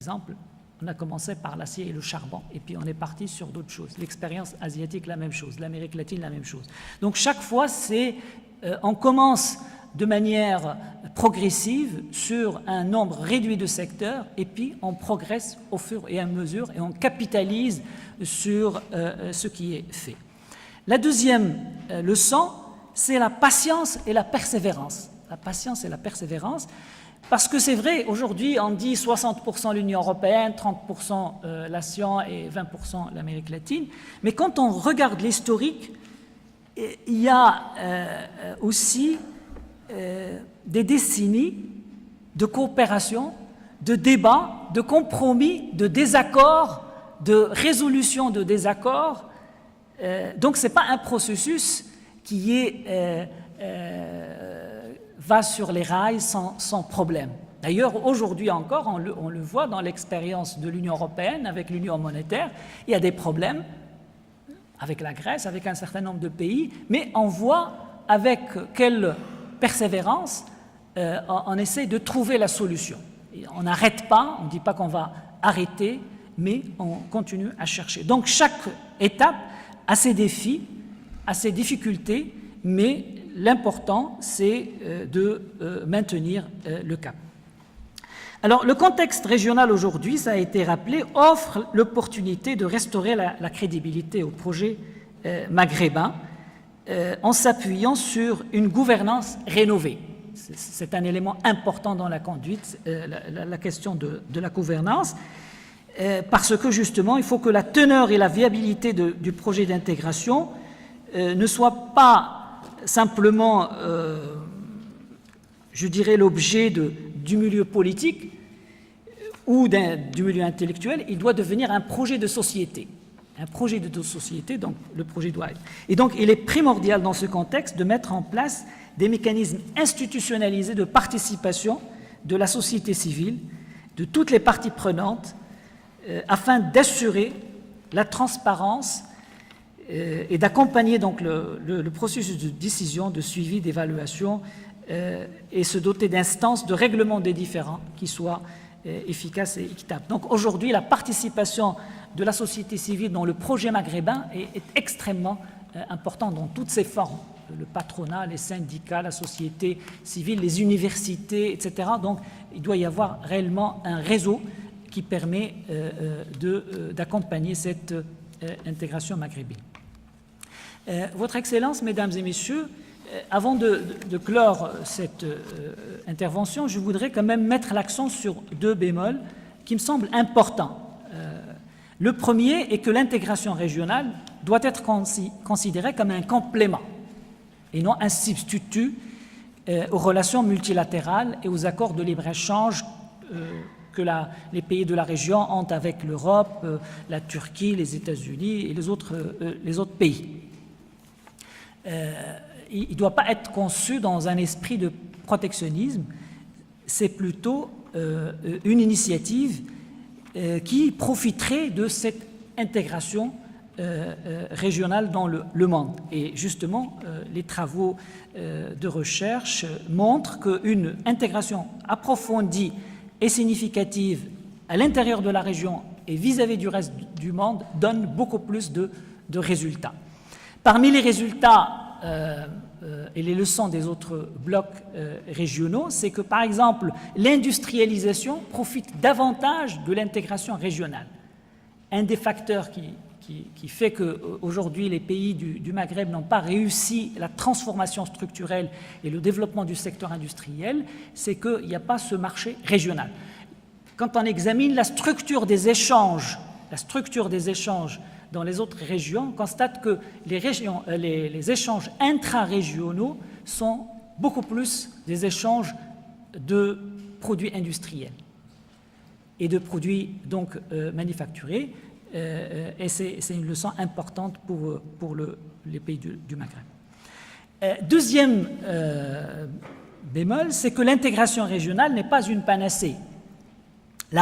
exemple, on a commencé par l'acier et le charbon, et puis on est parti sur d'autres choses. L'expérience asiatique, la même chose. L'Amérique latine, la même chose. Donc chaque fois, on commence de manière progressive sur un nombre réduit de secteurs, et puis on progresse au fur et à mesure, et on capitalise sur ce qui est fait. La deuxième leçon, c'est la patience et la persévérance. La patience et la persévérance. Parce que c'est vrai, aujourd'hui, on dit 60% l'Union européenne, 30% l'ASEAN et 20% l'Amérique latine. Mais quand on regarde l'historique, il y a aussi des décennies de coopération, de débats, de compromis, de désaccords, de résolution de désaccords. Donc, ce n'est pas un processus qui va sur les rails sans problème. D'ailleurs, aujourd'hui encore, on le voit dans l'expérience de l'Union européenne avec l'Union monétaire, il y a des problèmes avec la Grèce, avec un certain nombre de pays, mais on voit avec quelle persévérance on essaie de trouver la solution. Et on n'arrête pas, on ne dit pas qu'on va arrêter, mais on continue à chercher. Donc chaque étape a ses défis, a ses difficultés, mais l'important, c'est de maintenir le cap. Alors, le contexte régional aujourd'hui, ça a été rappelé, offre l'opportunité de restaurer la crédibilité au projet maghrébin en s'appuyant sur une gouvernance rénovée. C'est un élément important dans la conduite, la question de la gouvernance, parce que justement, il faut que la teneur et la viabilité du projet d'intégration ne soient pas simplement, je dirais, l'objet du milieu politique ou du milieu intellectuel, il doit devenir un projet de société. Un projet de société, donc le projet doit être. Et donc, il est primordial dans ce contexte de mettre en place des mécanismes institutionnalisés de participation de la société civile, de toutes les parties prenantes, afin d'assurer la transparence et d'accompagner donc le processus de décision, de suivi, d'évaluation et se doter d'instances de règlement des différends qui soient efficaces et équitables. Donc aujourd'hui, la participation de la société civile dans le projet maghrébin est extrêmement importante dans toutes ses formes, le patronat, les syndicats, la société civile, les universités, etc. Donc il doit y avoir réellement un réseau qui permet d'accompagner cette intégration maghrébine. Votre Excellence, Mesdames et Messieurs, avant de clore cette intervention, je voudrais quand même mettre l'accent sur deux bémols qui me semblent importants. Le premier est que l'intégration régionale doit être considérée comme un complément et non un substitut aux relations multilatérales et aux accords de libre-échange que les pays de la région ont avec l'Europe, la Turquie, les États-Unis et les autres pays. Il ne doit pas être conçu dans un esprit de protectionnisme, c'est plutôt une initiative qui profiterait de cette intégration régionale dans le monde. Et justement, les travaux de recherche montrent qu'une intégration approfondie et significative à l'intérieur de la région et vis-à-vis du reste du monde donne beaucoup plus de résultats. Parmi les résultats et les leçons des autres blocs régionaux, c'est que, par exemple, l'industrialisation profite davantage de l'intégration régionale. Un des facteurs qui fait qu'aujourd'hui les pays du Maghreb n'ont pas réussi la transformation structurelle et le développement du secteur industriel, c'est qu'il n'y a pas ce marché régional. Quand on examine la structure des échanges dans les autres régions, on constate que les échanges intra-régionaux sont beaucoup plus des échanges de produits industriels et de produits donc manufacturés. Et c'est une leçon importante pour les pays du Maghreb. Deuxième bémol, c'est que l'intégration régionale n'est pas une panacée. Les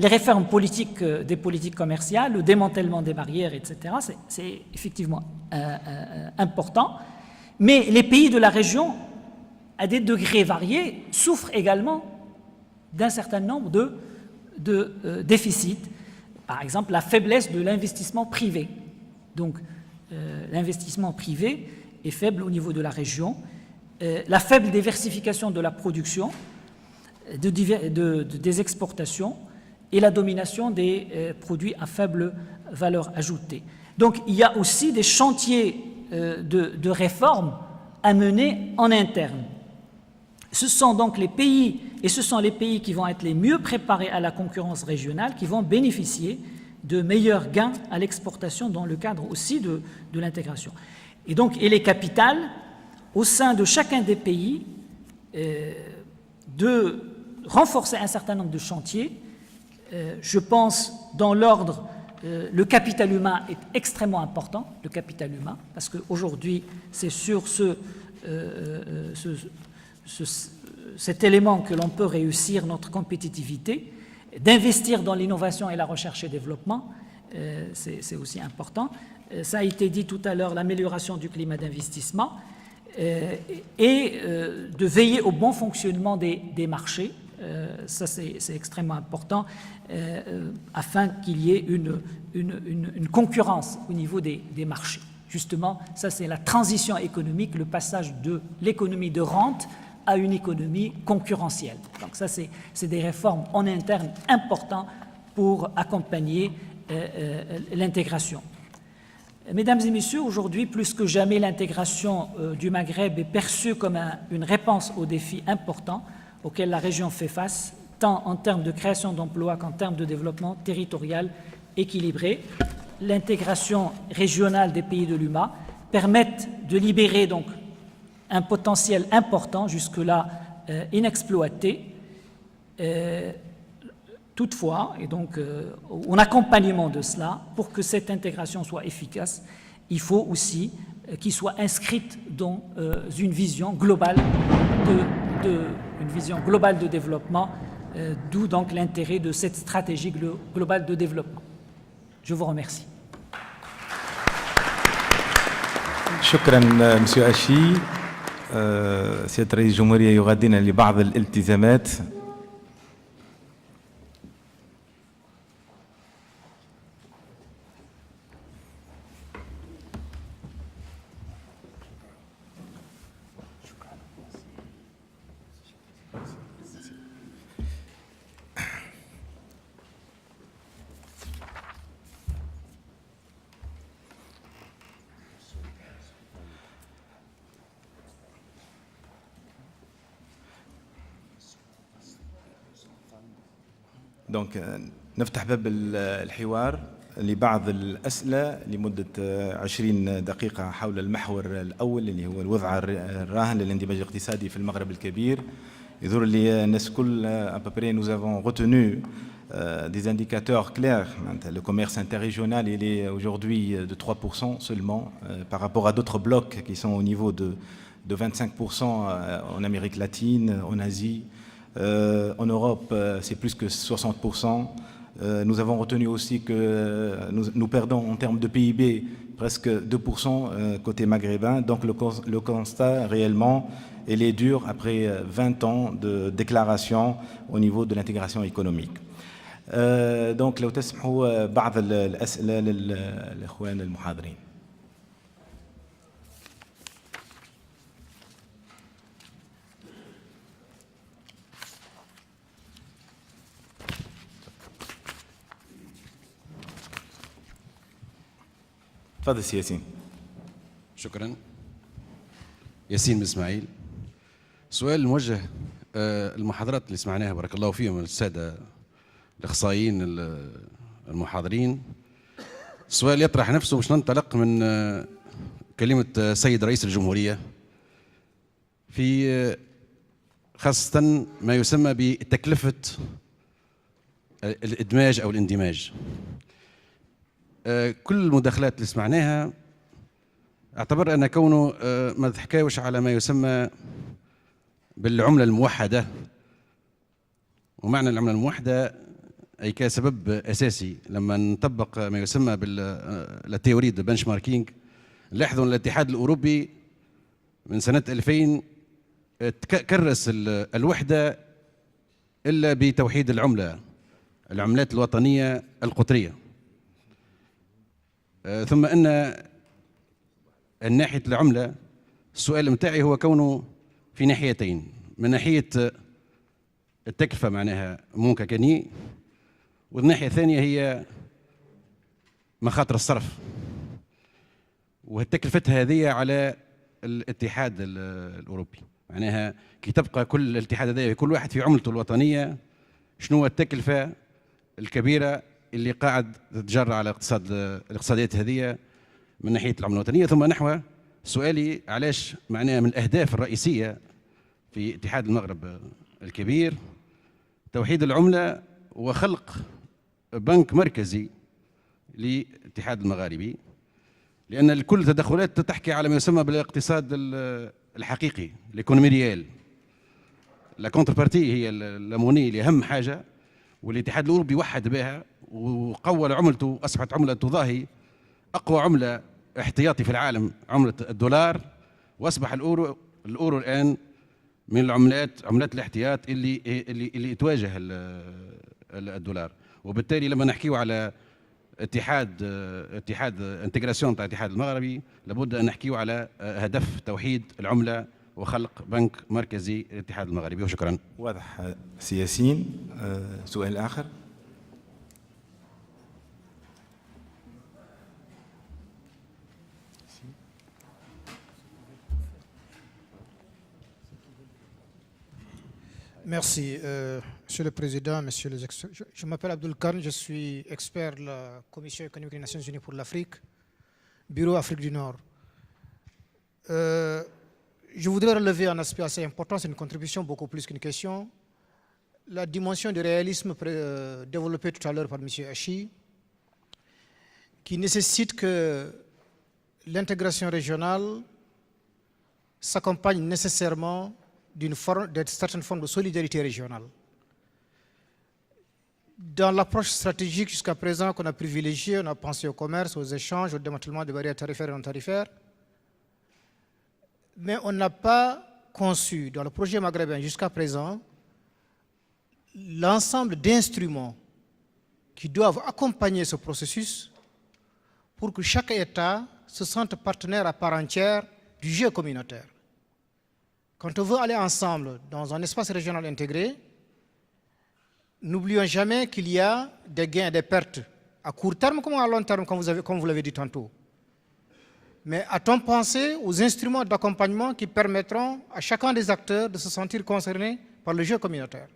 réformes politiques des politiques commerciales, le démantèlement des barrières, etc., c'est effectivement important, mais les pays de la région, à des degrés variés, souffrent également d'un certain nombre de déficit. Par exemple, la faiblesse de l'investissement privé. Donc, l'investissement privé est faible au niveau de la région. La faible diversification de la production, des exportations et la domination des produits à faible valeur ajoutée. Donc, il y a aussi des chantiers de réformes à mener en interne. Ce sont donc les pays, et ce sont les pays qui vont être les mieux préparés à la concurrence régionale, qui vont bénéficier de meilleurs gains à l'exportation dans le cadre aussi de l'intégration. Et donc, il est capital, au sein de chacun des pays, de renforcer un certain nombre de chantiers. Je pense, dans l'ordre, le capital humain est extrêmement important, le capital humain, parce qu'aujourd'hui, c'est sur cet élément que l'on peut réussir notre compétitivité. D'investir dans l'innovation et la recherche et développement, c'est aussi important. Ça a été dit tout à l'heure, l'amélioration du climat d'investissement et de veiller au bon fonctionnement des marchés. Ça, c'est extrêmement important afin qu'il y ait une concurrence au niveau des marchés. Justement, ça, c'est la transition économique, le passage de l'économie de rente à une économie concurrentielle. Donc ça, c'est des réformes en interne importantes pour accompagner l'intégration. Mesdames et messieurs, aujourd'hui, plus que jamais, l'intégration du Maghreb est perçue comme une réponse aux défis importants auxquels la région fait face, tant en termes de création d'emplois qu'en termes de développement territorial équilibré. L'intégration régionale des pays de l'UMA permet de libérer donc un potentiel important, jusque-là inexploité. Toutefois, et donc en accompagnement de cela, pour que cette intégration soit efficace, il faut aussi qu'il soit inscrite dans une vision globale de développement, d'où donc l'intérêt de cette stratégie globale de développement. Je vous remercie. شكرا مسيو أشي. سيادة رئيس الجمهورية يغادرنا لبعض الالتزامات. دونك نفتح باب الحوار لبعض الأسئلة لمدة 20 دقيقة حول المحور الأول اللي هو الوضع الراهن للاندماج الاقتصادي في المغرب الكبير. يظهر لي الناس كل à peu près nous avons retenu des indicateurs clairs. Le commerce interrégional il est aujourd'hui de 3% seulement par rapport à d'autres blocs qui sont au niveau de 25% en Amérique latine, en Asie. En Europe, c'est plus que 60%. Nous avons retenu aussi que nous perdons en termes de PIB presque 2% côté maghrébin. Donc le constat réellement, il est dur après 20 ans de déclaration au niveau de l'intégration économique. Donc لو تسمحوا بعض الأسئلة للإخوان المحاضرين. تفضل سي ياسين. شكرا. ياسين بن اسماعيل. سؤال موجه المحاضرات اللي سمعناها بارك الله فيهم الساده الاخصائيين المحاضرين. السؤال يطرح نفسه باش ننطلق من كلمه سيد رئيس الجمهوريه في خاصه ما يسمى بتكلفه الادماج او الاندماج. كل المداخلات اللي سمعناها اعتبر ان كونه ما تحكاوش على ما يسمى بالعمله الموحده، ومعنى العمله الموحده اي كسبب اساسي لما نطبق ما يسمى بالتيوري دو بنش ماركينج. لاحظوا ان الاتحاد الاوروبي من سنه 2000 كرس الوحده الا بتوحيد العمله العملات الوطنية القطرية. ثم أن الناحية العملة السؤال متاعي هو كونه في ناحيتين، من ناحية التكلفة معناها مونكا كاني، والناحية الثانية هي مخاطر الصرف، وتكلفتها هذه على الاتحاد الأوروبي. معناها كي تبقى كل الاتحاد هذا كل واحد في عملته الوطنية، شنو التكلفة الكبيرة اللي قاعد تتجرى على الاقتصاديات هذه من ناحية العملة الوطنية. ثم نحو سؤالي علاش معناها من الأهداف الرئيسية في اتحاد المغرب الكبير توحيد العملة وخلق بنك مركزي للاتحاد المغاربي، لأن كل التدخلات تحكي على ما يسمى بالاقتصاد الحقيقي، ليكونومي ريال. لا كونتر بارتي هي اللاموني اللي أهم حاجة، والاتحاد الأوروبي وحد بها وقوى عملته، أصبحت عملة تضاهي أقوى عملة احتياطي في العالم عملة الدولار، وأصبح الأورو الآن من عملات الاحتياط اللي تواجه الدولار. وبالتالي لما نحكيو على اتحاد انتجراسيون تاع الاتحاد المغربي لابد ان نحكيو على هدف توحيد العمله وخلق بنك مركزي للاتحاد المغربي. وشكرا. واضح سياسيين. سؤال اخر. Merci, Monsieur le Président, Monsieur les experts. Je m'appelle Abdul Khan, je suis expert de la Commission économique des Nations Unies pour l'Afrique, Bureau Afrique du Nord. Je voudrais relever un aspect assez important, c'est une contribution beaucoup plus qu'une question. La dimension du réalisme développée tout à l'heure par M. Hachi, qui nécessite que l'intégration régionale s'accompagne nécessairement d'une certaine forme de solidarité régionale. Dans l'approche stratégique jusqu'à présent qu'on a privilégiée, on a pensé au commerce, aux échanges, au démantèlement des barrières tarifaires et non tarifaires, mais on n'a pas conçu dans le projet maghrébin jusqu'à présent l'ensemble d'instruments qui doivent accompagner ce processus pour que chaque État se sente partenaire à part entière du jeu communautaire. Quand on veut aller ensemble dans un espace régional intégré, n'oublions jamais qu'il y a des gains et des pertes à court terme comme à long terme, comme vous l'avez dit tantôt. Mais a-t-on pensé aux instruments d'accompagnement qui permettront à chacun des acteurs de se sentir concernés par le jeu communautaire?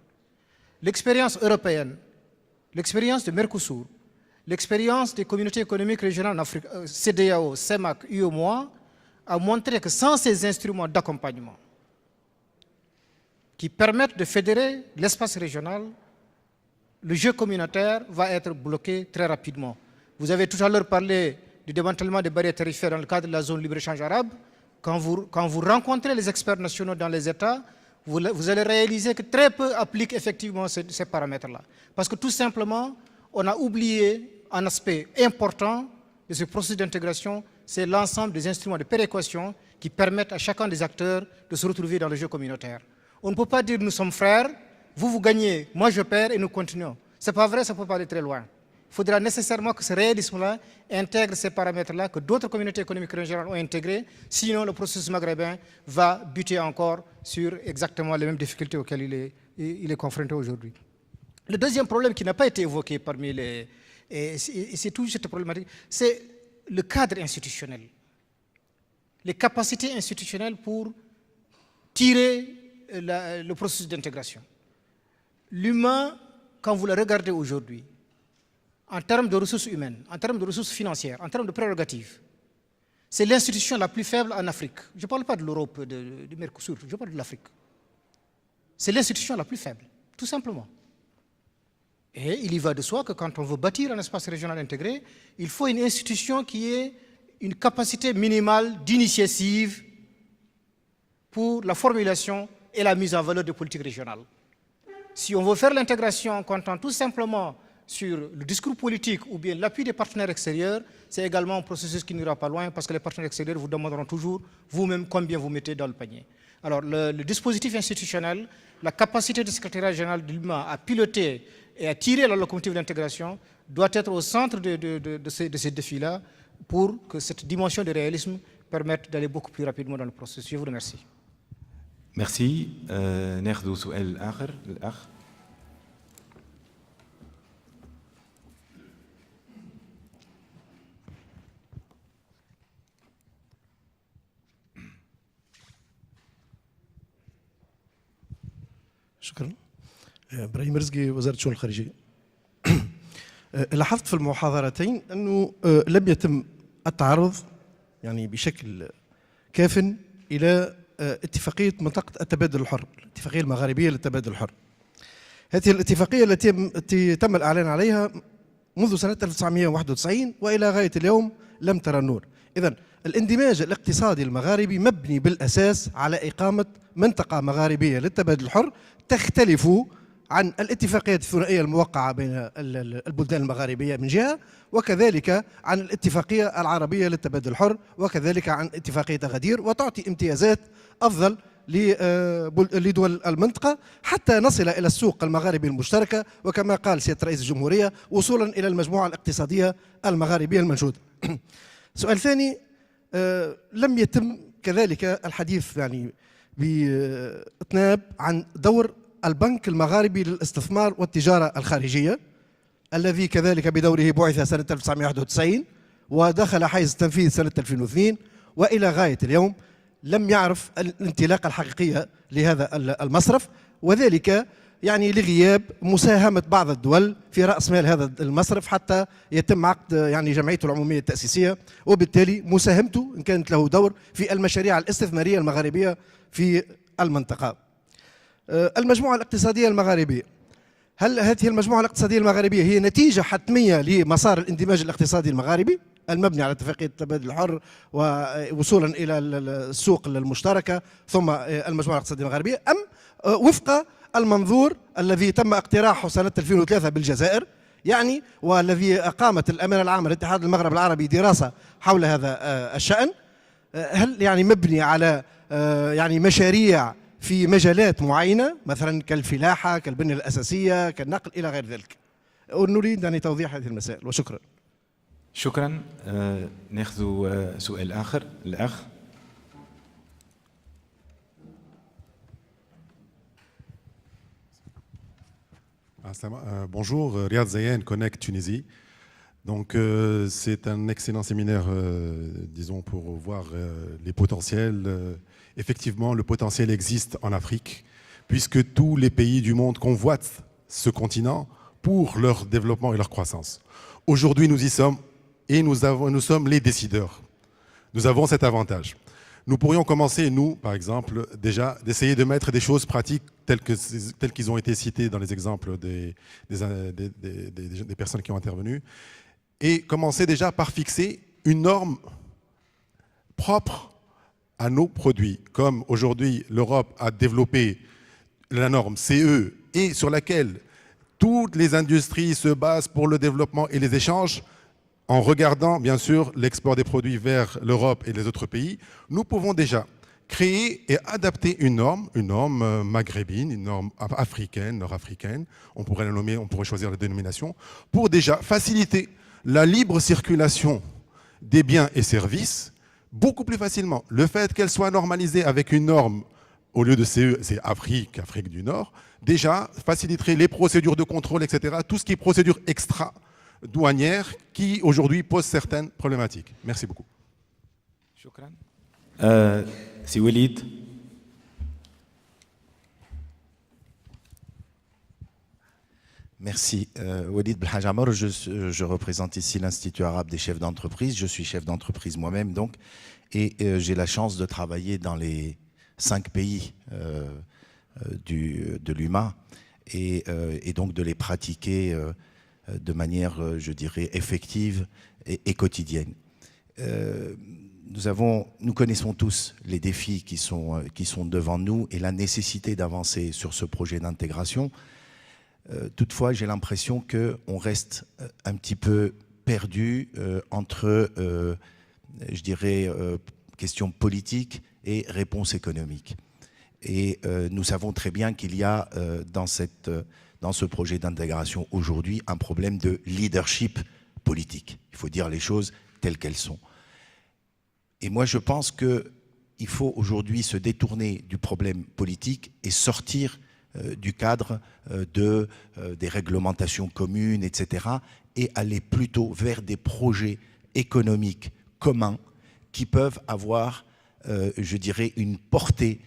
L'expérience européenne, l'expérience de Mercosur, l'expérience des communautés économiques régionales en Afrique, CEDEAO, CEMAC, UEMOA, a montré que sans ces instruments d'accompagnement qui permettent de fédérer l'espace régional, le jeu communautaire va être bloqué très rapidement. Vous avez tout à l'heure parlé du démantèlement des barrières tarifaires dans le cadre de la zone libre-échange arabe. Quand vous rencontrez les experts nationaux dans les États, vous allez réaliser que très peu appliquent effectivement ces paramètres-là. Parce que tout simplement, on a oublié un aspect important de ce processus d'intégration, c'est l'ensemble des instruments de péréquation qui permettent à chacun des acteurs de se retrouver dans le jeu communautaire. On ne peut pas dire nous sommes frères, vous gagnez, moi je perds et nous continuons. Ce n'est pas vrai, ça ne peut pas aller très loin. Il faudra nécessairement que ce réalisme-là intègre ces paramètres-là que d'autres communautés économiques régionales ont intégrés, sinon le processus maghrébin va buter encore sur exactement les mêmes difficultés auxquelles il est confronté aujourd'hui. Le deuxième problème qui n'a pas été évoqué parmi les... Et c'est toujours cette problématique, c'est le cadre institutionnel. Les capacités institutionnelles pour tirer le processus d'intégration. L'humain, quand vous le regardez aujourd'hui, en termes de ressources humaines, en termes de ressources financières, en termes de prérogatives, c'est l'institution la plus faible en Afrique. Je ne parle pas de l'Europe, du Mercosur, je parle de l'Afrique. C'est l'institution la plus faible, tout simplement. Et il y va de soi que quand on veut bâtir un espace régional intégré, il faut une institution qui ait une capacité minimale d'initiative pour la formulation et la mise en valeur des politiques régionales. Si on veut faire l'intégration en comptant tout simplement sur le discours politique ou bien l'appui des partenaires extérieurs, c'est également un processus qui n'ira pas loin parce que les partenaires extérieurs vous demanderont toujours vous-même combien vous mettez dans le panier. Alors le dispositif institutionnel, la capacité du secrétariat général de l'UMA à piloter et à tirer la locomotive d'intégration doit être au centre de ces défis-là pour que cette dimension de réalisme permette d'aller beaucoup plus rapidement dans le processus. Je vous remercie. Merci. ناخذ سؤال آخر الأخ. شكرا. ابراهيم رزقي وزارة الشؤون الخارجية. لاحظت في المحاضرتين أنه لم يتم التعرض يعني بشكل كاف إلى اتفاقية منطقة التبادل الحر، الاتفاقية المغاربية للتبادل الحر. هذه الاتفاقية التي تم الإعلان عليها منذ سنة 1991 وإلى غاية اليوم لم ترى النور. إذن الاندماج الاقتصادي المغاربي مبني بالأساس على إقامة منطقة مغاربية للتبادل الحر تختلف عن الاتفاقيات الثنائية الموقعة بين البلدان المغاربية من جهة، وكذلك عن الاتفاقية العربية للتبادل الحر، وكذلك عن اتفاقية أغادير، وتعطي امتيازات أفضل لدول المنطقة حتى نصل إلى السوق المغاربي المشتركة، وكما قال سيادة رئيس الجمهورية وصولا إلى المجموعة الاقتصادية المغاربية المنشودة. سؤال ثاني، لم يتم كذلك الحديث يعني بإطناب عن دور البنك المغاربي للاستثمار والتجارة الخارجية الذي كذلك بدوره بعث سنة 1991 ودخل حيز التنفيذ سنة 2002 وإلى غاية اليوم لم يعرف الانطلاقة الحقيقية لهذا المصرف، وذلك يعني لغياب مساهمة بعض الدول في رأس مال هذا المصرف حتى يتم عقد يعني جمعيته العمومية التأسيسية، وبالتالي مساهمته إن كانت له دور في المشاريع الاستثمارية المغاربية في المنطقة. المجموعة الاقتصادية المغاربية، هل هذه المجموعة الاقتصادية المغاربية هي نتيجة حتمية لمسار الاندماج الاقتصادي المغاربي المبني على اتفاقية التبادل الحر ووصولا إلى السوق المشتركة ثم المجموعة الاقتصادية المغاربية، أم وفق المنظور الذي تم اقتراحه سنة 2003 بالجزائر يعني والذي أقامت الأمانة العامة لاتحاد المغرب العربي دراسة حول هذا الشأن، هل يعني مبني على يعني مشاريع في مجالات معينة مثلا كالفلاحة كالبنية الأساسية كالنقل إلى غير ذلك؟ نريد يعني توضيح هذه المسائل وشكرا. شكرا. ناخذ سؤال آخر الأخ. Bonjour, Riyad Zayen, Connect Tunisie. Donc c'est un excellent séminaire, disons, pour voir les potentiels. Effectivement, le potentiel existe en Afrique, puisque tous les pays du monde convoitent ce continent pour leur développement et leur croissance. Aujourd'hui, nous y sommes et nous sommes les décideurs. Nous avons cet avantage. Nous pourrions commencer, nous, par exemple, déjà, d'essayer de mettre des choses pratiques telles qu'ils ont été cités dans les exemples des personnes qui ont intervenu, et commencer déjà par fixer une norme propre à nos produits. Comme aujourd'hui, l'Europe a développé la norme CE et sur laquelle toutes les industries se basent pour le développement et les échanges, en regardant bien sûr l'export des produits vers l'Europe et les autres pays, nous pouvons déjà créer et adapter une norme maghrébine, une norme africaine, nord-africaine, on pourrait la nommer, on pourrait choisir la dénomination, pour déjà faciliter la libre circulation des biens et services beaucoup plus facilement. Le fait qu'elle soit normalisée avec une norme, au lieu de CE, c'est Afrique du Nord, déjà faciliterait les procédures de contrôle, etc., tout ce qui est procédure extra-douanière qui aujourd'hui pose certaines problématiques. Merci beaucoup. شكرا. سي وليد. Merci. Walid Belhajamor, je représente ici l'Institut arabe des chefs d'entreprise. Je suis chef d'entreprise moi-même, donc, et j'ai la chance de travailler dans les 5 pays de l'UMA et donc de les pratiquer de manière, je dirais, effective et quotidienne. Nous connaissons tous les défis qui sont devant nous et la nécessité d'avancer sur ce projet d'intégration. Toutefois, j'ai l'impression qu'on reste un petit peu perdu entre, je dirais, questions politiques et réponses économiques. Et nous savons très bien qu'il y a dans dans ce projet d'intégration aujourd'hui un problème de leadership politique. Il faut dire les choses telles qu'elles sont. Et moi, je pense qu'il faut aujourd'hui se détourner du problème politique et sortir du cadre des réglementations communes, etc., et aller plutôt vers des projets économiques communs qui peuvent avoir, je dirais, une portée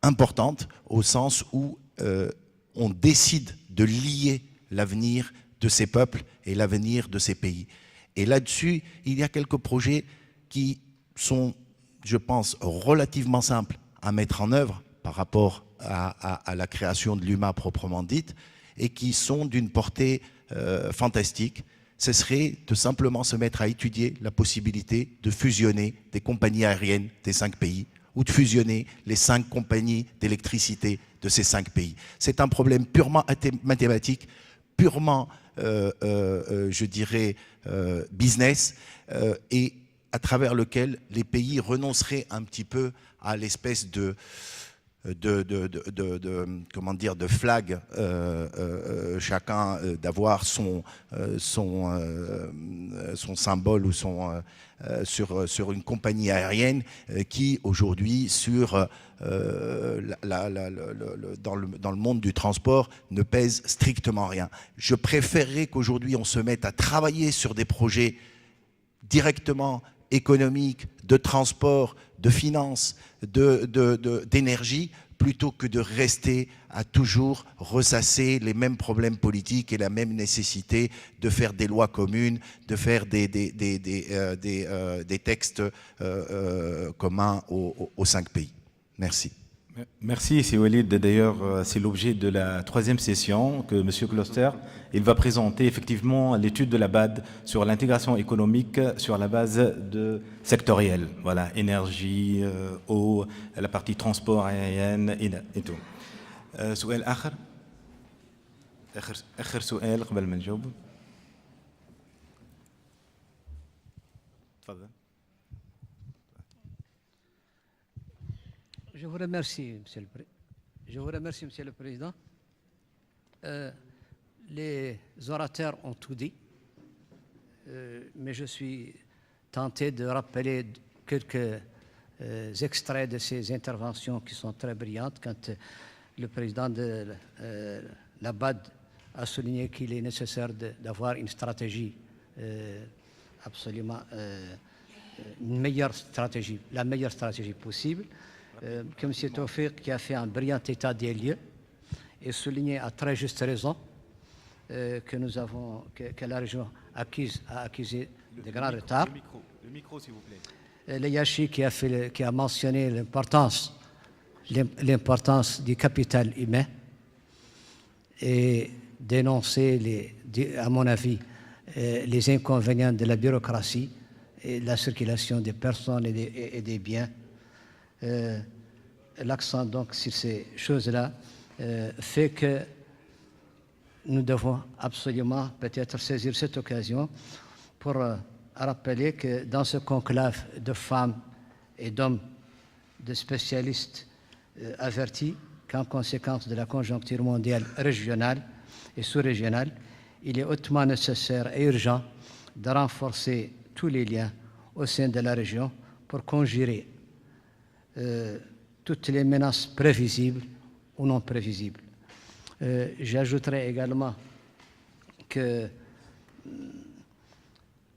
importante au sens où on décide de lier l'avenir de ces peuples et l'avenir de ces pays. Et là-dessus, il y a quelques projets qui sont, je pense, relativement simples à mettre en œuvre par rapport à la création de l'UMA proprement dite, et qui sont d'une portée fantastique. Ce serait de simplement se mettre à étudier la possibilité de fusionner des compagnies aériennes des 5 pays, ou de fusionner les 5 compagnies d'électricité de ces 5 pays. C'est un problème purement mathématique, purement, je dirais, business, et à travers lequel les pays renonceraient un petit peu à l'espèce de comment dire, de flag, chacun d'avoir son symbole ou sur une compagnie aérienne qui aujourd'hui dans le monde du transport ne pèse strictement rien. Je préférerais qu'aujourd'hui on se mette à travailler sur des projets directement économiques, de transport, de finances, d'énergie, plutôt que de rester à toujours ressasser les mêmes problèmes politiques et la même nécessité de faire des lois communes, de faire des textes communs aux 5 pays. Merci. Merci, c'est Walid. D'ailleurs, c'est l'objet de la 3e session que M. Kloster, il va présenter effectivement l'étude de la BAD sur l'intégration économique sur la base sectorielle. Voilà, énergie, eau, la partie transport aérien et tout. سؤال آخر سؤال قبل ما نجاوب. تفضل. Je vous remercie, Monsieur le Président. Les orateurs ont tout dit, mais je suis tenté de rappeler quelques extraits de ces interventions qui sont très brillantes quand le président de la BAD a souligné qu'il est nécessaire d'avoir une stratégie absolument, une meilleure stratégie, la meilleure stratégie possible. Que M. Tawfiq, qui a fait un brillant état des lieux et souligné à très juste raison que la région a accusé de grands retards. Le micro, s'il vous plaît. Le Yachi qui a mentionné l'importance du capital humain et dénoncé, à mon avis, les inconvénients de la bureaucratie et la circulation des personnes et des biens. L'accent donc sur ces choses-là fait que nous devons absolument peut-être saisir cette occasion pour rappeler que dans ce conclave de femmes et d'hommes, de spécialistes avertis qu'en conséquence de la conjoncture mondiale régionale et sous-régionale, il est hautement nécessaire et urgent de renforcer tous les liens au sein de la région pour conjurer toutes les menaces prévisibles ou non prévisibles. J'ajouterai également que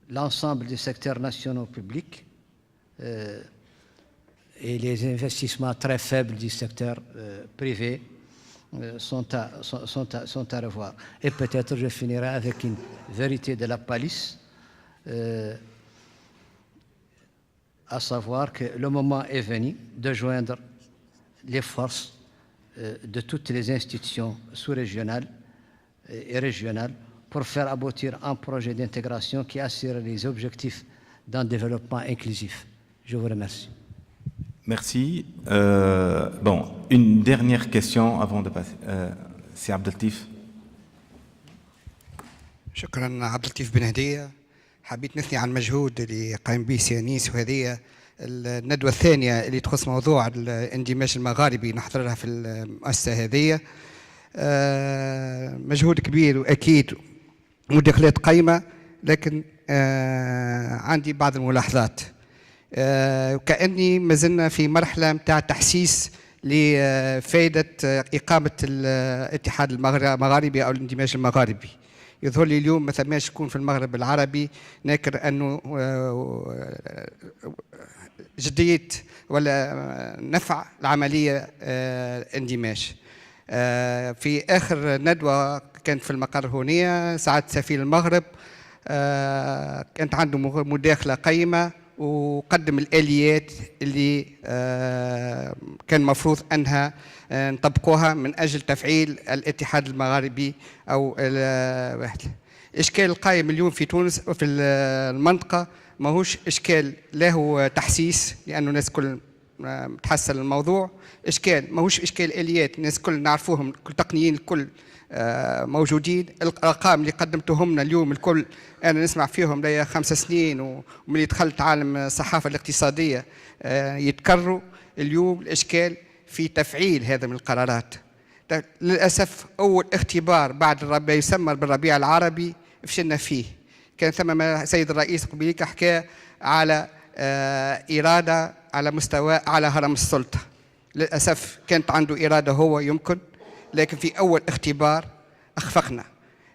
l'ensemble des secteurs nationaux publics et les investissements très faibles du secteur privé sont à revoir. Et peut-être je finirai avec une vérité de la palisse, à savoir que le moment est venu de joindre les forces de toutes les institutions sous-régionales et régionales pour faire aboutir un projet d'intégration qui assure les objectifs d'un développement inclusif. Je vous remercie. Merci. Bon, une dernière question avant de passer. C'est Abdeltif. شكرا عبد اللطيف بن هدية. حبيت نثني على المجهود اللي قايم به سيانيس، وهذه الندوة الثانية اللي تخص موضوع الاندماج المغاربي نحضرها في المؤسسة هذه. مجهود كبير وأكيد مداخلات قيمة، لكن عندي بعض الملاحظات. كأني ما زلنا في مرحلة متاع تحسيس لفائدة إقامة الاتحاد المغاربي أو الاندماج المغاربي. يظهر لي اليوم ما ثماش يكون في المغرب العربي ناكر أنه جدية ولا نفع العملية الاندماج. في آخر ندوة كانت في المقر هنا سعادة سفير المغرب كانت عنده مداخلة قيمة وقدم الآليات اللي كان مفروض أنها نطبقوها من أجل تفعيل الاتحاد المغاربي أو الإشكال القائم اليوم في تونس وفي المنطقة ماهوش إشكال له تحسيس لأنه الناس كل تحسن الموضوع، إشكال ماهوش إشكال آليات، الناس كل نعرفوهم، كل تقنيين الكل موجودين. الأرقام اللي قدمتهم لنا اليوم الكل أنا نسمع فيهم ليا 5 سنين ومن دخلت عالم الصحافة الاقتصادية يتكرروا. اليوم الإشكال في تفعيل هذا من القرارات. للأسف أول اختبار بعد الربيع يسمى بالربيع العربي فشلنا فيه. كان ثم سيد الرئيس قبيليك حكى على إرادة على مستوى على هرم السلطة. للأسف كانت عنده إرادة هو يمكن، لكن في أول اختبار أخفقنا.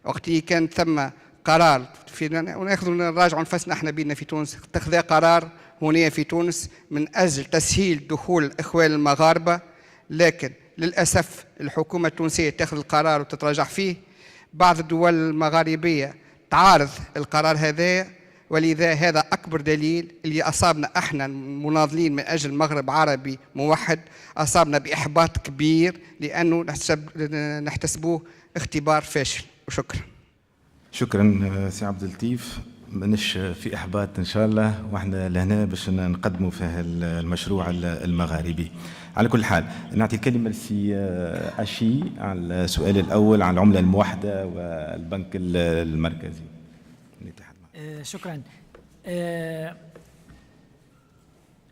وقت اللي كان ثم قرار وناخذ نراجعوا نفسنا احنا بينا في تونس، اتخذ قرار هنا في تونس من أجل تسهيل دخول الإخوان المغاربة، لكن للأسف الحكومة التونسية تأخذ القرار وتتراجع فيه. بعض الدول المغاربية تعارض القرار هذا، ولذا هذا أكبر دليل اللي أصابنا احنا المناضلين من أجل المغرب عربي موحد، أصابنا بإحباط كبير لأنه نحتسبوه اختبار فاشل. وشكرا. شكرا سي عبد اللطيف. مانيش في إحباط إن شاء الله، وإحنا لهنا باش نقدموا في المشروع المغاربي. على كل حال نعطي الكلمة لسي أشي على السؤال الأول عن العملة الموحدة والبنك المركزي. Shukran.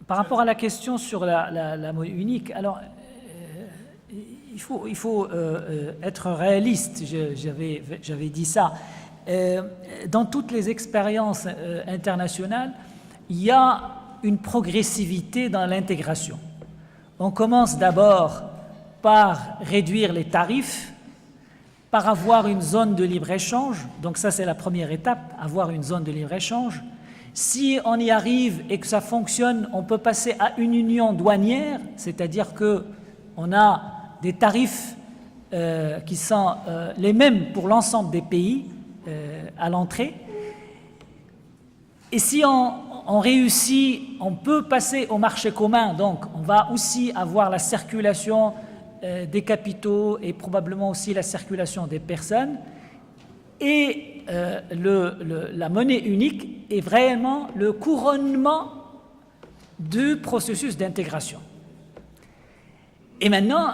Par rapport à la question sur la monnaie unique, alors il faut être réaliste, j'avais dit ça. Dans toutes les expériences internationales, il y a une progressivité dans l'intégration. On commence d'abord par réduire les tarifs, par avoir une zone de libre-échange. Donc ça, c'est la première étape, avoir une zone de libre-échange. Si on y arrive et que ça fonctionne, on peut passer à une union douanière, c'est-à-dire qu'on a des tarifs qui sont les mêmes pour l'ensemble des pays à l'entrée. Et si on réussit, on peut passer au marché commun, donc on va aussi avoir la circulation des capitaux et probablement aussi la circulation des personnes. Et la monnaie unique est vraiment le couronnement du processus d'intégration. Et maintenant,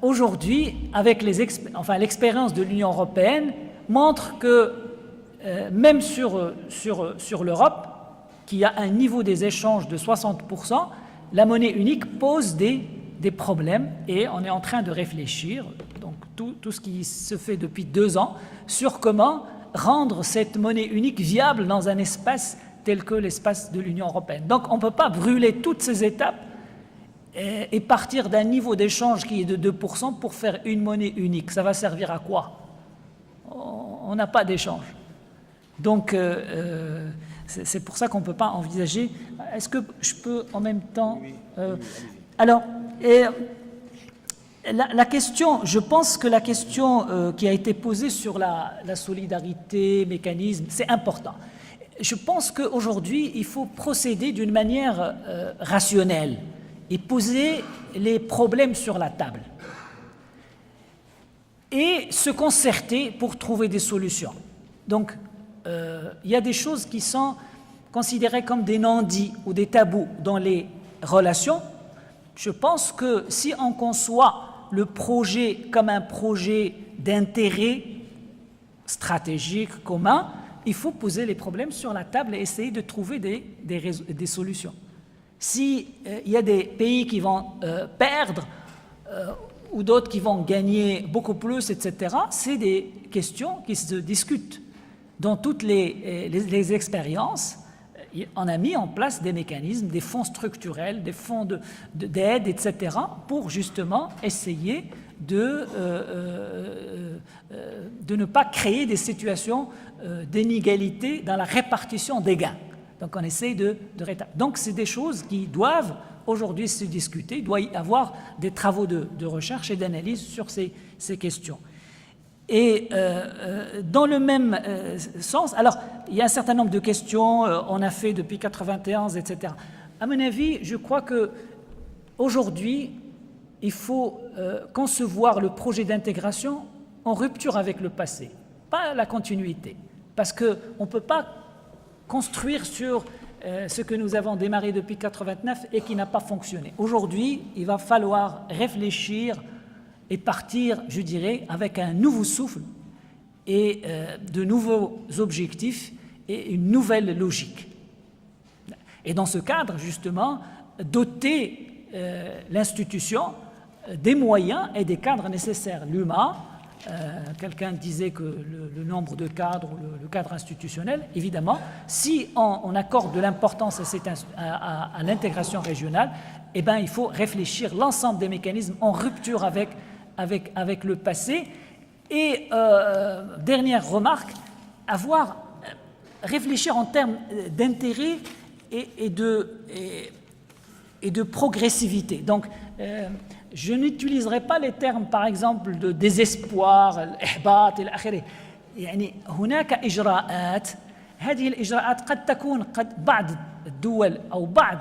aujourd'hui, avec l'expérience de l'Union européenne montre que même sur l'Europe, qui a un niveau des échanges de 60%, la monnaie unique pose des problèmes et on est en train de réfléchir, donc tout ce qui se fait depuis 2 ans, sur comment rendre cette monnaie unique viable dans un espace tel que l'espace de l'Union européenne. Donc on ne peut pas brûler toutes ces étapes et partir d'un niveau d'échange qui est de 2% pour faire une monnaie unique. Ça va servir à quoi? On n'a pas d'échange. Donc c'est pour ça qu'on ne peut pas envisager. Est-ce que je peux en même temps... Alors, la question, je pense que la question qui a été posée sur la solidarité, mécanisme, c'est important. Je pense qu'aujourd'hui, il faut procéder d'une manière rationnelle et poser les problèmes sur la table et se concerter pour trouver des solutions. Donc, il y a des choses qui sont considérées comme des non-dits ou des tabous dans les relations. Je pense que si on conçoit le projet comme un projet d'intérêt stratégique commun, il faut poser les problèmes sur la table et essayer de trouver des solutions. S'il y a des pays qui vont perdre ou d'autres qui vont gagner beaucoup plus, etc. C'est des questions qui se discutent. Dans toutes les expériences, on a mis en place des mécanismes, des fonds structurels, des fonds d'aide, etc., pour justement essayer de ne pas créer des situations d'inégalité dans la répartition des gains. Donc on essaie de rétablir. Donc c'est des choses qui doivent aujourd'hui se discuter. Il doit y avoir des travaux de recherche et d'analyse sur ces questions. Et dans le même sens, alors il y a un certain nombre de questions, on a fait depuis 91, etc. À mon avis, je crois que aujourd'hui, il faut concevoir le projet d'intégration en rupture avec le passé, pas la continuité, parce qu'on ne peut pas construire sur ce que nous avons démarré depuis 89 et qui n'a pas fonctionné. Aujourd'hui, il va falloir réfléchir et partir, je dirais, avec un nouveau souffle et de nouveaux objectifs et une nouvelle logique. Et dans ce cadre, justement, doter l'institution des moyens et des cadres nécessaires. L'UMA, quelqu'un disait que le nombre de cadres, le cadre institutionnel, évidemment, si on accorde de l'importance à l'intégration régionale, eh bien, il faut réfléchir l'ensemble des mécanismes en rupture avec le passé. Et dernière remarque, réfléchir en termes d'intérêt et de progressivité. Donc, je n'utiliserai pas les termes, par exemple, de désespoir, الإحباط إلى آخره. يعني هناك إجراءات، هذه الإجراءات قد تكون بعض الدول أو بعض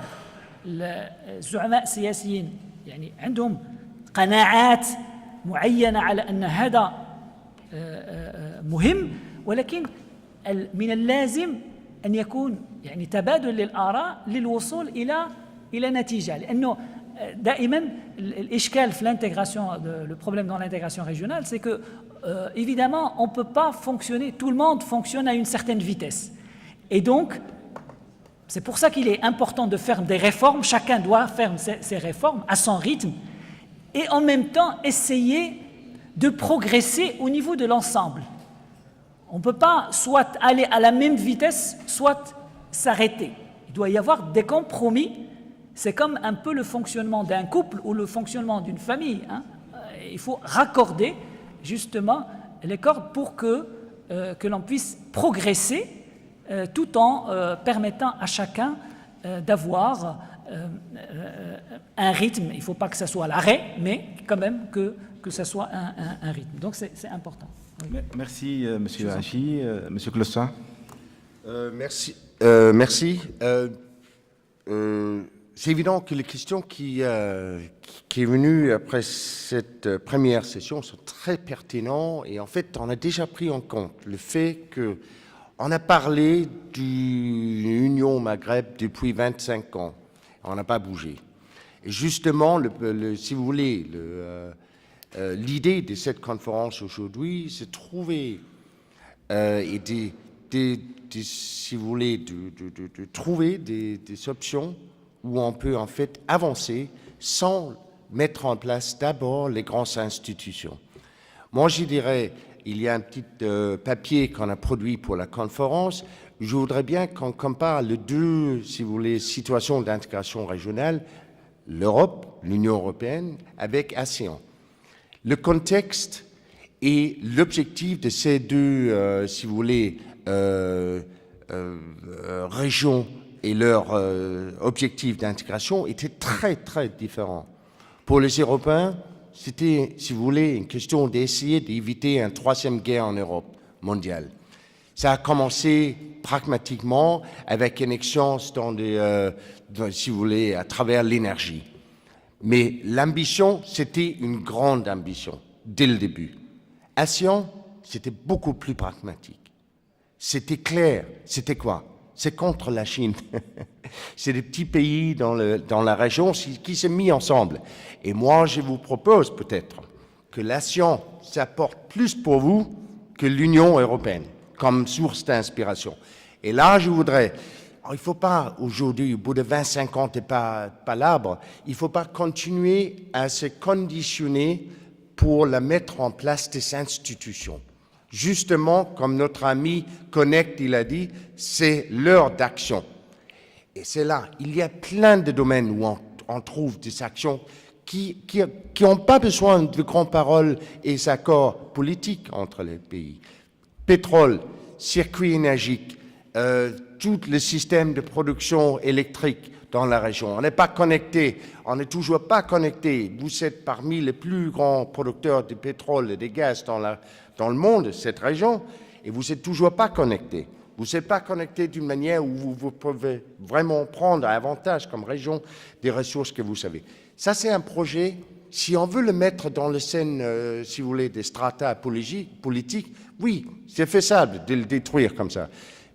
الزعماء السياسيين يعني عندهم قناعات معينة على أن هذا مهم، ولكن من اللازم أن يكون يعني تبادل للآراء للوصول إلى نتيجة، لأنه دائما الإشكال في l'intégration, le problème dans l'intégration régionale, c'est que évidemment on ne peut pas fonctionner, tout le monde fonctionne à une certaine vitesse. Et donc, c'est pour ça qu'il est important de faire des réformes, chacun doit faire ses réformes à son rythme, et en même temps essayer de progresser au niveau de l'ensemble. On ne peut pas soit aller à la même vitesse, soit s'arrêter. Il doit y avoir des compromis. C'est comme un peu le fonctionnement d'un couple ou le fonctionnement d'une famille, hein. Il faut raccorder justement les cordes pour que l'on puisse progresser tout en permettant à chacun d'avoir un rythme. Il ne faut pas que ce soit l'arrêt, mais quand même que ce soit un rythme. Donc c'est important. Oui. Merci, M. Hachi. M. Clossa. Merci. C'est évident que les questions qui est venue après cette première session sont très pertinentes, et en fait, on a déjà pris en compte le fait qu'on a parlé de l'Union Maghreb depuis 25 ans. On n'a pas bougé. Et justement, si vous voulez, l'idée de cette conférence aujourd'hui, c'est de trouver si vous voulez, de trouver des options où on peut en fait avancer sans mettre en place d'abord les grandes institutions. Moi, je dirais, il y a un petit papier qu'on a produit pour la conférence. Je voudrais bien qu'on compare les deux, si vous voulez, situations d'intégration régionale, l'Europe, l'Union européenne, avec ASEAN. Le contexte et l'objectif de ces deux, si vous voulez, régions et leur objectif d'intégration étaient très, très différents. Pour les Européens, c'était, si vous voulez, une question d'essayer d'éviter une troisième guerre en Europe mondiale. Ça a commencé pragmatiquement avec une exchange si vous voulez, à travers l'énergie. Mais l'ambition, c'était une grande ambition, dès le début. ASEAN, c'était beaucoup plus pragmatique. C'était clair. C'était quoi? C'est contre la Chine. C'est des petits pays dans la région qui s'est mis ensemble. Et moi, je vous propose peut-être que l'ASEAN s'apporte plus pour vous que l'Union européenne comme source d'inspiration. Et là, je voudrais, Alors, il ne faut pas, aujourd'hui, au bout de 25 ans, t'es pas l'arbre, il ne faut pas continuer à se conditionner pour la mettre en place des institutions. Justement, comme notre ami Connect, il a dit, c'est l'heure d'action. Et c'est là, il y a plein de domaines où on trouve des actions qui n'ont pas besoin de grandes paroles et accords politiques entre les pays. Pétrole, circuit énergique, tout le système de production électrique dans la région. On n'est pas connecté, on n'est toujours pas connecté. Vous êtes parmi les plus grands producteurs de pétrole et de gaz dans le monde, cette région, et vous n'êtes toujours pas connecté. Vous n'êtes pas connecté d'une manière où vous pouvez vraiment prendre avantage comme région des ressources que vous savez. Ça, c'est un projet, si on veut le mettre dans le scène, si vous voulez, des strata politiques, oui, c'est faisable de le détruire comme ça.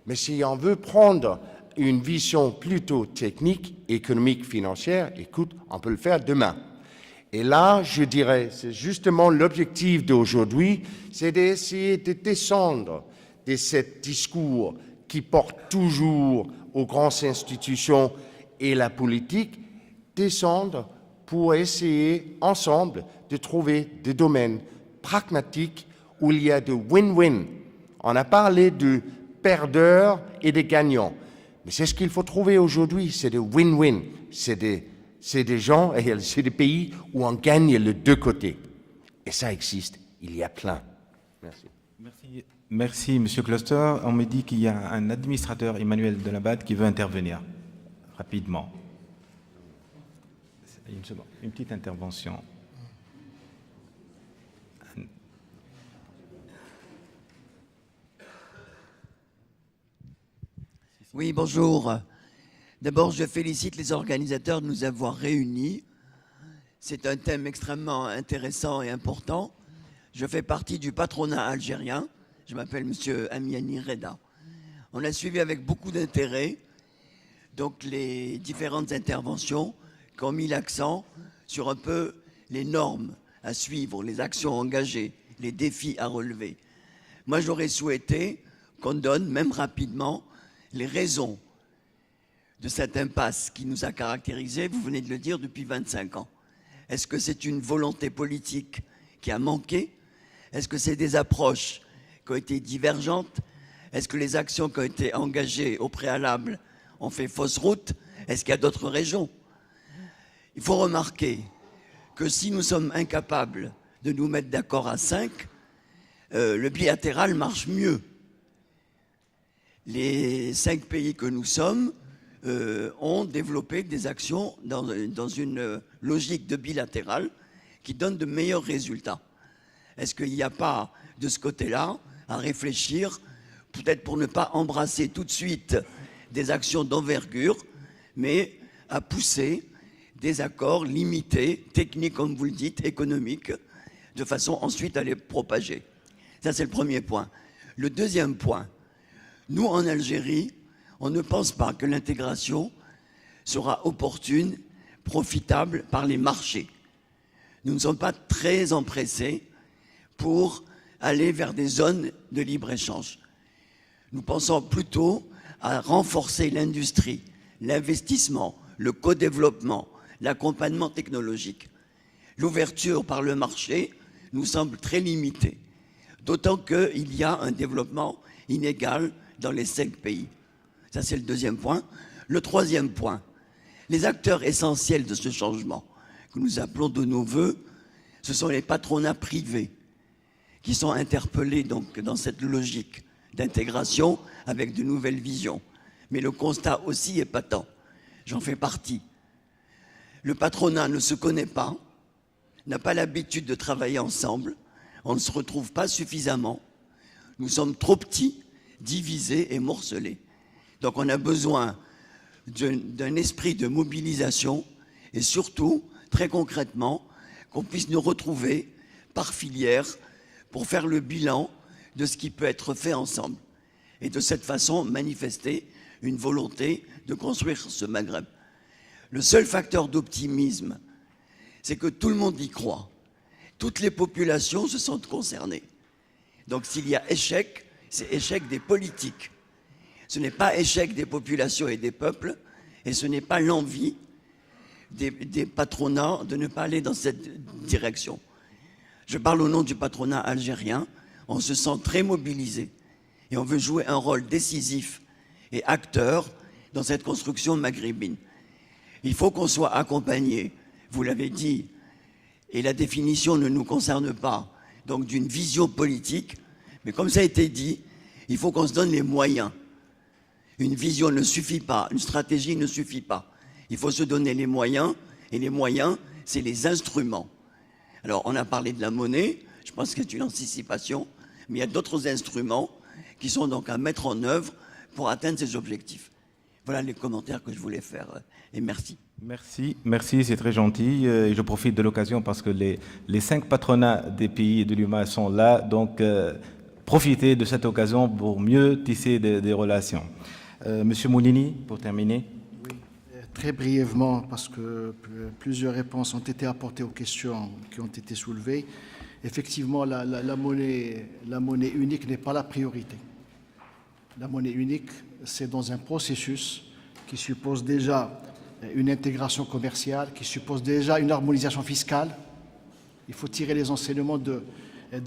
Mais si on veut prendre une vision plutôt technique, économique, financière, écoute, on peut le faire demain. Et là, je dirais, c'est justement l'objectif d'aujourd'hui, c'est d'essayer de descendre de ce discours qui porte toujours aux grandes institutions et la politique, descendre pour essayer ensemble de trouver des domaines pragmatiques où il y a de win-win. On a parlé de perdeurs et de gagnants, mais c'est ce qu'il faut trouver aujourd'hui, c'est des win-win, c'est des gens et c'est des pays où on gagne les deux côtés. Et ça existe, il y a plein. Merci. Merci, Monsieur Cluster. On me dit qu'il y a un administrateur, Emmanuel Delabade, qui veut intervenir rapidement. Une seconde, une petite intervention. Oui, bonjour. D'abord, je félicite les organisateurs de nous avoir réunis. C'est un thème extrêmement intéressant et important. Je fais partie du patronat algérien. Je m'appelle Monsieur Amiani Reda. On a suivi avec beaucoup d'intérêt donc les différentes interventions qui ont mis l'accent sur un peu les normes à suivre, les actions engagées, les défis à relever. Moi, j'aurais souhaité qu'on donne, même rapidement, les raisons de cette impasse qui nous a caractérisés, vous venez de le dire, depuis 25 ans. Est-ce que c'est une volonté politique qui a manqué? Est-ce que c'est des approches qui ont été divergentes? Est-ce que les actions qui ont été engagées au préalable ont fait fausse route? Est-ce qu'il y a d'autres régions? Il faut remarquer que si nous sommes incapables de nous mettre d'accord à 5, le bilatéral marche mieux. Les 5 pays que nous sommes ont développé des actions dans une logique de bilatéral qui donne de meilleurs résultats. Est-ce qu'il n'y a pas de ce côté-là à réfléchir, peut-être pour ne pas embrasser tout de suite des actions d'envergure, mais à pousser des accords limités, techniques comme vous le dites, économiques, de façon ensuite à les propager. Ça, c'est le premier point. Le deuxième point, nous en Algérie, on ne pense pas que l'intégration sera opportune, profitable par les marchés. Nous ne sommes pas très empressés pour aller vers des zones de libre-échange. Nous pensons plutôt à renforcer l'industrie, l'investissement, le co-développement, l'accompagnement technologique. L'ouverture par le marché nous semble très limitée, d'autant qu'il y a un développement inégal dans les 5 pays. Ça, c'est le deuxième point. Le troisième point, les acteurs essentiels de ce changement, que nous appelons de nos voeux, ce sont les patronats privés, qui sont interpellés donc dans cette logique d'intégration avec de nouvelles visions. Mais le constat aussi est patent. J'en fais partie. Le patronat ne se connaît pas, n'a pas l'habitude de travailler ensemble, on ne se retrouve pas suffisamment, nous sommes trop petits, divisés et morcelés. Donc on a besoin d'un esprit de mobilisation et surtout, très concrètement, qu'on puisse nous retrouver par filière pour faire le bilan de ce qui peut être fait ensemble. Et de cette façon, manifester une volonté de construire ce Maghreb. Le seul facteur d'optimisme, c'est que tout le monde y croit. Toutes les populations se sentent concernées. Donc s'il y a échec, c'est échec des politiques. Ce n'est pas échec des populations et des peuples, et ce n'est pas l'envie des patronats de ne pas aller dans cette direction. Je parle au nom du patronat algérien, on se sent très mobilisé et on veut jouer un rôle décisif et acteur dans cette construction maghrébine. Il faut qu'on soit accompagné, vous l'avez dit, et la définition ne nous concerne pas, donc d'une vision politique, mais comme ça a été dit, il faut qu'on se donne les moyens. Une vision ne suffit pas, une stratégie ne suffit pas. Il faut se donner les moyens, et les moyens, c'est les instruments. Alors, on a parlé de la monnaie, je pense que c'est une anticipation, mais il y a d'autres instruments qui sont donc à mettre en œuvre pour atteindre ces objectifs. Voilà les commentaires que je voulais faire, et merci. Merci, c'est très gentil. Et je profite de l'occasion parce que les 5 patronats des pays de l'UMA sont là, donc profitez de cette occasion pour mieux tisser des relations. Monsieur Moulini, pour terminer. Oui, très brièvement, parce que plusieurs réponses ont été apportées aux questions qui ont été soulevées. Effectivement, la monnaie unique n'est pas la priorité. La monnaie unique, c'est dans un processus qui suppose déjà une intégration commerciale, qui suppose déjà une harmonisation fiscale. Il faut tirer les enseignements de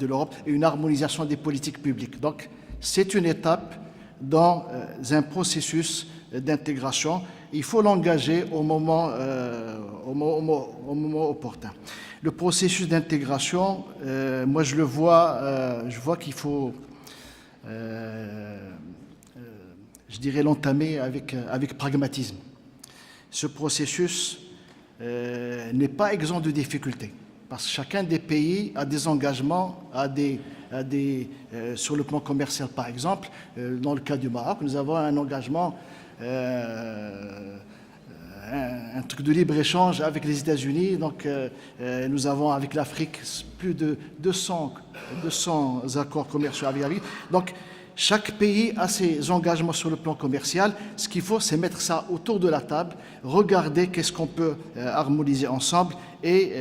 l'Europe et une harmonisation des politiques publiques. Donc, c'est une étape dans un processus d'intégration. Il faut l'engager au moment opportun. Le processus d'intégration, moi je vois qu'il faut, je dirais, l'entamer avec pragmatisme. Ce processus n'est pas exempt de difficultés, parce que chacun des pays a des engagements, sur le plan commercial par exemple. Dans le cas du Maroc, nous avons un engagement, un truc de libre-échange avec les États-Unis. Donc nous avons avec l'Afrique plus de 200 accords commerciaux avec l'Afrique. Donc chaque pays a ses engagements sur le plan commercial. Ce qu'il faut, c'est mettre ça autour de la table, regarder qu'est-ce qu'on peut harmoniser ensemble et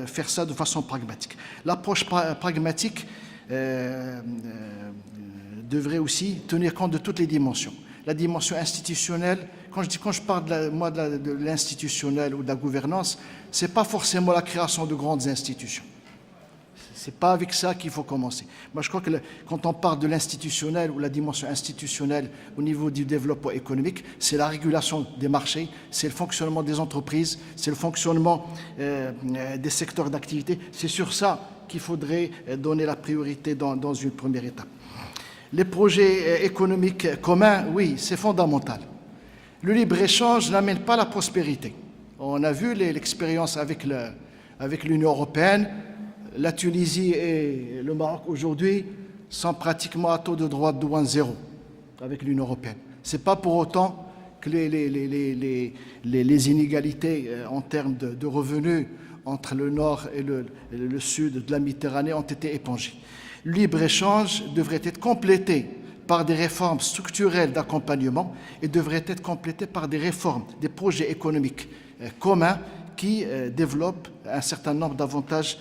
faire ça de façon pragmatique. L'approche pragmatique devrait aussi tenir compte de toutes les dimensions. La dimension institutionnelle, quand je parle de l'institutionnel ou de la gouvernance, ce n'est pas forcément la création de grandes institutions. Ce n'est pas avec ça qu'il faut commencer. Moi, je crois que quand on parle de l'institutionnel ou la dimension institutionnelle au niveau du développement économique, c'est la régulation des marchés, c'est le fonctionnement des entreprises, c'est le fonctionnement des secteurs d'activité. C'est sur ça qu'il faudrait donner la priorité dans une première étape. Les projets économiques communs, oui, c'est fondamental. Le libre-échange n'amène pas la prospérité. On a vu l'expérience avec l'Union européenne. La Tunisie et le Maroc aujourd'hui sont pratiquement à taux de droit de douane zéro avec l'Union européenne. Ce n'est pas pour autant que les inégalités en termes de revenus entre le nord et le sud de la Méditerranée ont été épongées. Le libre-échange devrait être complété par des réformes structurelles d'accompagnement et devrait être complété par des réformes, des projets économiques communs qui développent un certain nombre d'avantages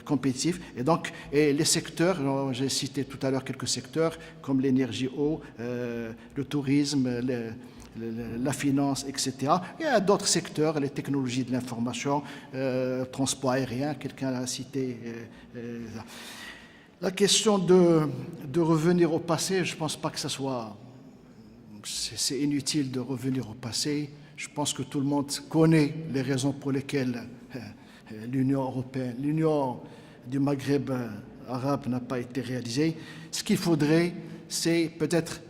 compétitifs. Et donc, les secteurs, j'ai cité tout à l'heure quelques secteurs, comme l'énergie eau, le tourisme, la finance, etc. Il y a d'autres secteurs, les technologies de l'information, transport aérien, quelqu'un l'a cité. La question de revenir au passé, je ne pense pas que ça soit... C'est inutile de revenir au passé. Je pense que tout le monde connaît les raisons pour lesquelles l'Union européenne, l'Union du Maghreb arabe n'a pas été réalisée. Ce qu'il faudrait, c'est peut-être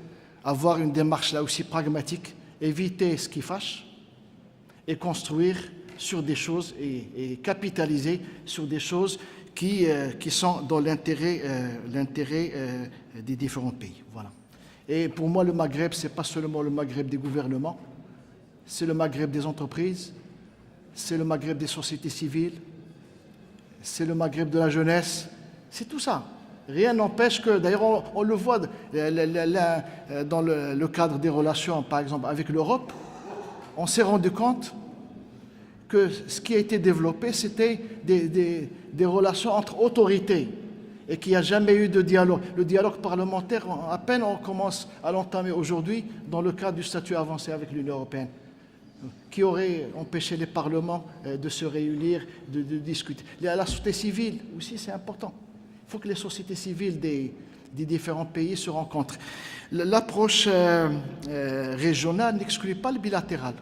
avoir une démarche là aussi pragmatique, éviter ce qui fâche et construire sur des choses et capitaliser sur des choses qui sont dans l'intérêt des différents pays. Voilà. Et pour moi, le Maghreb, ce n'est pas seulement le Maghreb des gouvernements, c'est le Maghreb des entreprises, c'est le Maghreb des sociétés civiles, c'est le Maghreb de la jeunesse, c'est tout ça. Rien n'empêche que, d'ailleurs on le voit dans le cadre des relations, par exemple, avec l'Europe, on s'est rendu compte que ce qui a été développé, c'était des relations entre autorités. et qu'il n'y a jamais eu de dialogue. Le dialogue parlementaire, à peine on commence à l'entamer aujourd'hui dans le cadre du statut avancé avec l'Union européenne, qui aurait empêché les parlements de se réunir, de discuter. La société civile aussi, c'est important. Il faut que les sociétés civiles des différents pays se rencontrent. L'approche régionale n'exclut pas le bilatéral.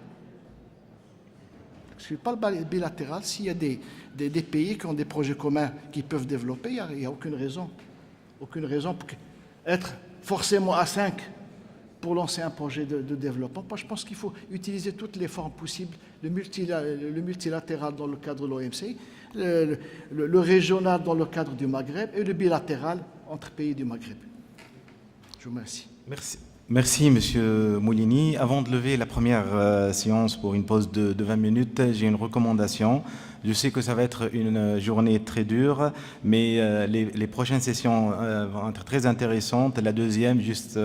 N'exclut pas le bilatéral. S'il y a des pays qui ont des projets communs qui peuvent développer, il n'y a aucune raison pour être forcément à 5 pour lancer un projet de développement. Moi, je pense qu'il faut utiliser toutes les formes possibles, le multilatéral dans le cadre de l'OMC, le régional dans le cadre du Maghreb et le bilatéral entre pays du Maghreb. Je vous remercie. Merci, Monsieur Moulini. Avant de lever la première séance pour une pause de 20 minutes, j'ai une recommandation. Je sais que ça va être une journée très dure, mais les prochaines sessions vont être très intéressantes. La deuxième, juste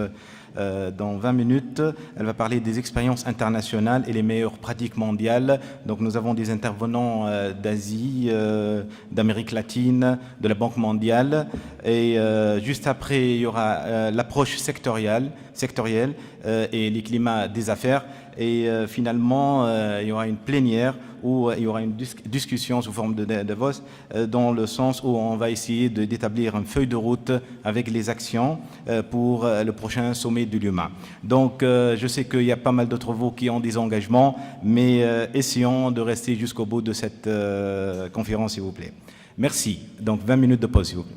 dans 20 minutes, elle va parler des expériences internationales et les meilleures pratiques mondiales. Donc nous avons des intervenants d'Asie, d'Amérique latine, de la Banque mondiale. Et juste après, il y aura l'approche sectorielle et les climats des affaires. Et finalement, il y aura une plénière où il y aura une discussion sous forme de vote dans le sens où on va essayer d'établir une feuille de route avec les actions pour le prochain sommet de l'UMA. Donc, je sais qu'il y a pas mal d'autres vous qui ont des engagements, mais essayons de rester jusqu'au bout de cette conférence, s'il vous plaît. Merci. Donc, 20 minutes de pause, s'il vous plaît.